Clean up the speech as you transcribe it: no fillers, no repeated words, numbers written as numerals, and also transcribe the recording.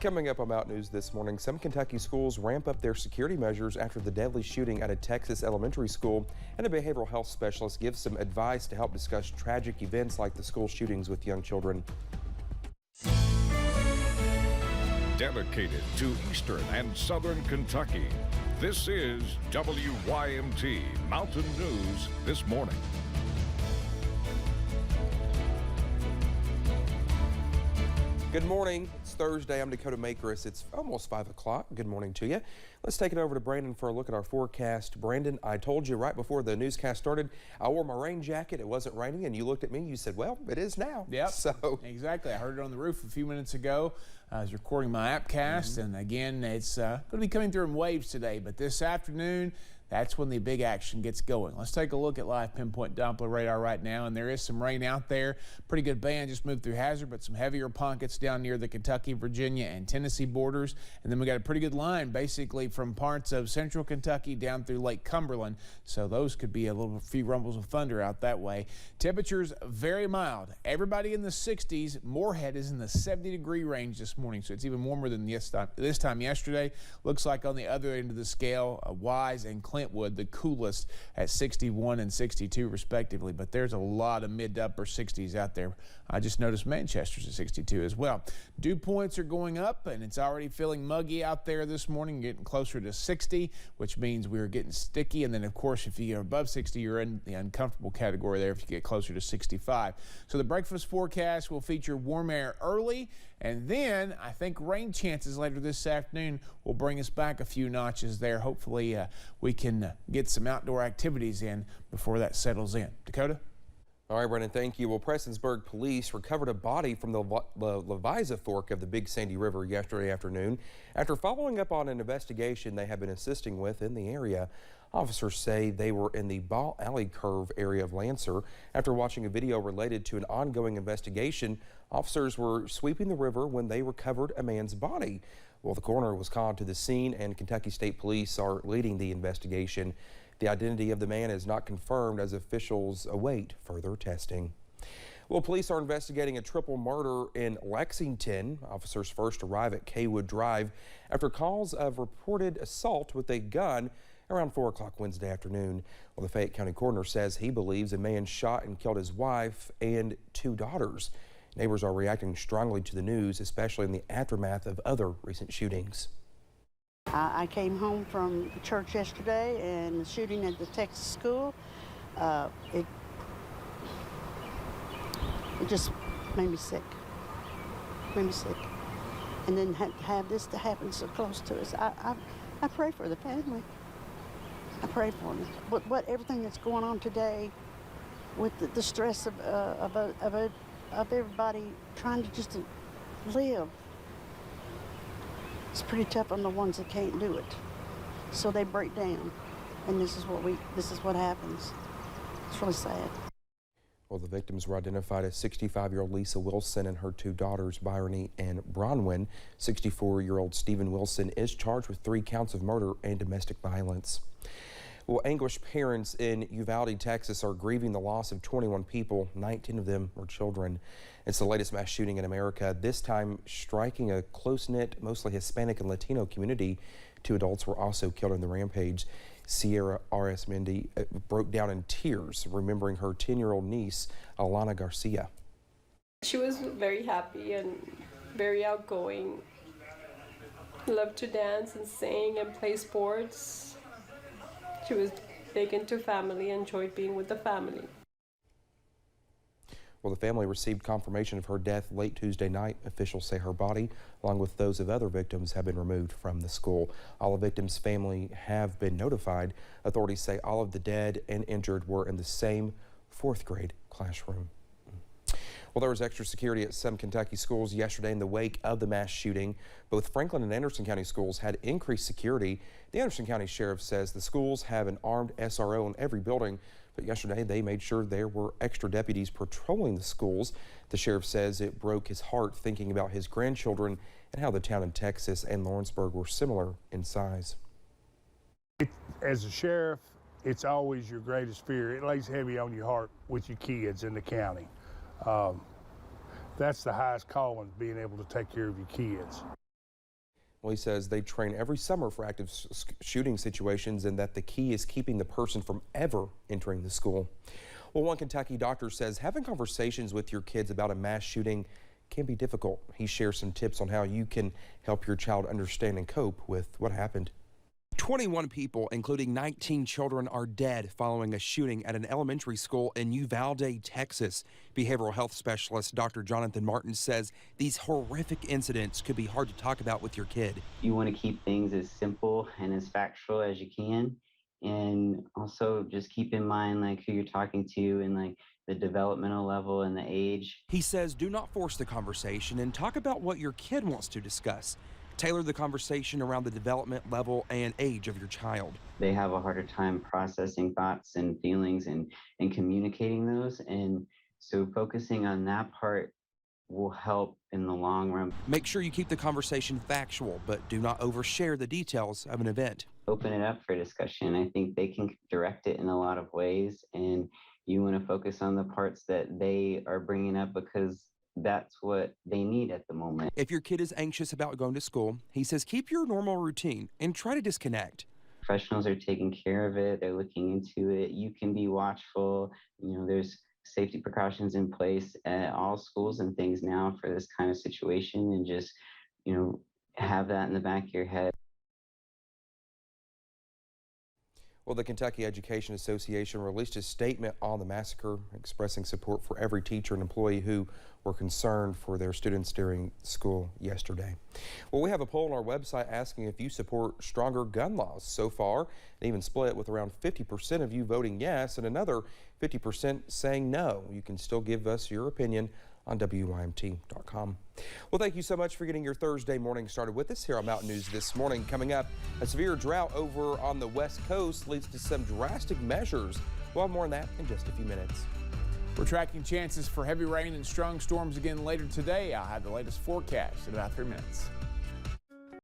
Coming up on Mountain News this morning, some Kentucky schools ramp up their security measures after the deadly shooting at a Texas elementary school, and a behavioral health specialist gives some advice to help discuss tragic events like the school shootings with young children. Dedicated to Eastern and Southern Kentucky, this is WYMT Mountain News this morning. Good morning. It's Thursday. I'm Dakota Makris. It's almost 5 o'clock. Good morning to you. Let's take it over to Brandon for a look at our forecast. Brandon, I told you right before the newscast started, I wore my rain jacket. It wasn't raining, and you looked at me. You said, well, it is now. Yep. So exactly. I heard it on the roof a few minutes ago. I was recording my appcast, and again, it's going to be coming through in waves today, but this afternoon, that's when the big action gets going. Let's take a look at live pinpoint Doppler radar right now, and there is some rain out there. Pretty good band just moved through Hazard, but some heavier pockets down near the Kentucky, Virginia, and Tennessee borders. And then we got a pretty good line basically from parts of central Kentucky down through Lake Cumberland. So those could be a few rumbles of thunder out that way. Temperatures very mild. Everybody in the 60s. Moorhead is in the 70-degree range this morning, so it's even warmer than this time yesterday. Looks like on the other end of the scale, Wise and Clintwood, the coolest at 61 and 62 respectively, but there's a lot of mid to upper 60s out there. I just noticed Manchester's at 62 as well. Dew points are going up, and it's already feeling muggy out there this morning, getting closer to 60, which means we're getting sticky. And then, of course, if you're above 60, you're in the uncomfortable category there if you get closer to 65. So the breakfast forecast will feature warm air early, and then I think rain chances later this afternoon will bring us back a few notches there. Hopefully we can get some outdoor activities in before that settles in. Dakota? All right, Brendan, thank you. Well, Prestonsburg police recovered a body from the Leviza Fork of the Big Sandy River yesterday afternoon after following up on an investigation they have been assisting with in the area. Officers say they were in the Ball Alley Curve area of Lancer. After watching a video related to an ongoing investigation, officers were sweeping the river when they recovered a man's body. Well, the coroner was called to the scene, and Kentucky State Police are leading the investigation. The identity of the man is not confirmed as officials await further testing. Well, police are investigating a triple murder in Lexington. Officers first arrive at Kaywood Drive after calls of reported assault with a gun around 4 o'clock Wednesday afternoon. Well, the Fayette County coroner says he believes a man shot and killed his wife and 2 daughters. Neighbors are reacting strongly to the news, especially in the aftermath of other recent shootings. I came home from church yesterday, and the shooting at the Texas school, it just made me sick. And then have this to happen so close to us. I pray for the family. I pray for them. But everything that's going on today, with the stress of everybody trying to just live, it's pretty tough on the ones that can't do it. So they break down, and this is what happens. It's really sad. Well, the victims were identified as 65-year-old Lisa Wilson and her 2 daughters, Bryony and Bronwyn. 64-year-old Stephen Wilson is charged with 3 counts of murder and domestic violence. Well, anguished parents in Uvalde, Texas are grieving the loss of 21 people. 19 of them were children. It's the latest mass shooting in America, this time striking a close-knit, mostly Hispanic and Latino community. 2 adults were also killed in the rampage. Sierra R.S. Mendy broke down in tears, remembering her 10-year-old niece, Alana Garcia. She was very happy and very outgoing. Loved to dance and sing and play sports. She was big into family, enjoyed being with the family. Well, the family received confirmation of her death late Tuesday night. Officials say her body, along with those of other victims, have been removed from the school. All the victims' family have been notified. Authorities say all of the dead and injured were in the same 4th grade classroom. Well, there was extra security at some Kentucky schools yesterday in the wake of the mass shooting. Both Franklin and Anderson County schools had increased security. The Anderson County Sheriff says the schools have an armed SRO in every building, but yesterday they made sure there were extra deputies patrolling the schools. The sheriff says it broke his heart thinking about his grandchildren and how the town in Texas and Lawrenceburg were similar in size. As a sheriff, it's always your greatest fear. It lays heavy on your heart with your kids in the county. That's the highest calling, being able to take care of your kids. Well, he says they train every summer for active shooting situations and that the key is keeping the person from ever entering the school. Well, one Kentucky doctor says having conversations with your kids about a mass shooting can be difficult. He shares some tips on how you can help your child understand and cope with what happened. 21 people, including 19 children, are dead following a shooting at an elementary school in Uvalde, Texas. Behavioral health specialist Dr. Jonathan Martin says these horrific incidents could be hard to talk about with your kid. You want to keep things as simple and as factual as you can, and also just keep in mind like who you're talking to and like the developmental level and the age. He says do not force the conversation and talk about what your kid wants to discuss. Tailor the conversation around the development level and age of your child. They have a harder time processing thoughts and feelings and communicating those. And so focusing on that part will help in the long run. Make sure you keep the conversation factual, but do not overshare the details of an event. Open it up for discussion. I think they can direct it in a lot of ways, and you want to focus on the parts that they are bringing up because that's what they need at the moment. If your kid is anxious about going to school, he says keep your normal routine and try to disconnect. Professionals are taking care of it. They're looking into it. You can be watchful. You know, there's safety precautions in place at all schools and things now for this kind of situation, and just, you know, have that in the back of your head. Well, the Kentucky Education Association released a statement on the massacre, expressing support for every teacher and employee who were concerned for their students during school yesterday. Well, we have a poll on our website asking if you support stronger gun laws. So far, it even split with around 50% of you voting yes and another 50% saying no. You can still give us your opinion on WYMT.com. Well, thank you so much for getting your Thursday morning started with us here on Mountain News This Morning. Coming up, a severe drought over on the West Coast leads to some drastic measures. We'll have more on that in just a few minutes. We're tracking chances for heavy rain and strong storms again later today. I'll have the latest forecast in about 3 minutes.